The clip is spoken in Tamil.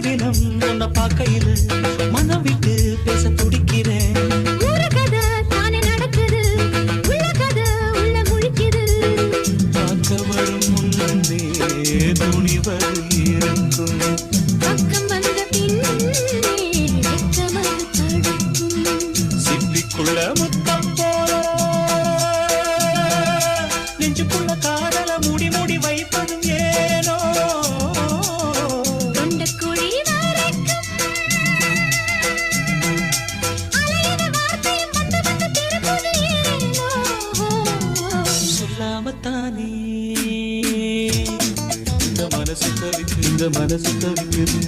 தினம் உன்னை பார்க்கையில மனம் விட்டு பேச துடிக்கிறேன். ஒரு கதை தானே நடக்குது, உள்ள கதை உள்ள முழிக்குது. பார்க்க வரும் முன்னே துணிவது இருக்கும், பக்கம் வந்த பின்னே வெட்கமது தடுக்கும். சிப்பிக்குள்ள முத்தம் போல நெஞ்சுக்குள்ள காதல மூடி மூடி வைப்பதும் ஏனோ. தொண்டக்குழி வரைக்கும் அலையுத வார்த்தையும் வந்து வந்து திரும்புது ஏனோ. சொல்லாமத்தானே இந்த மனசு தவிக்குது.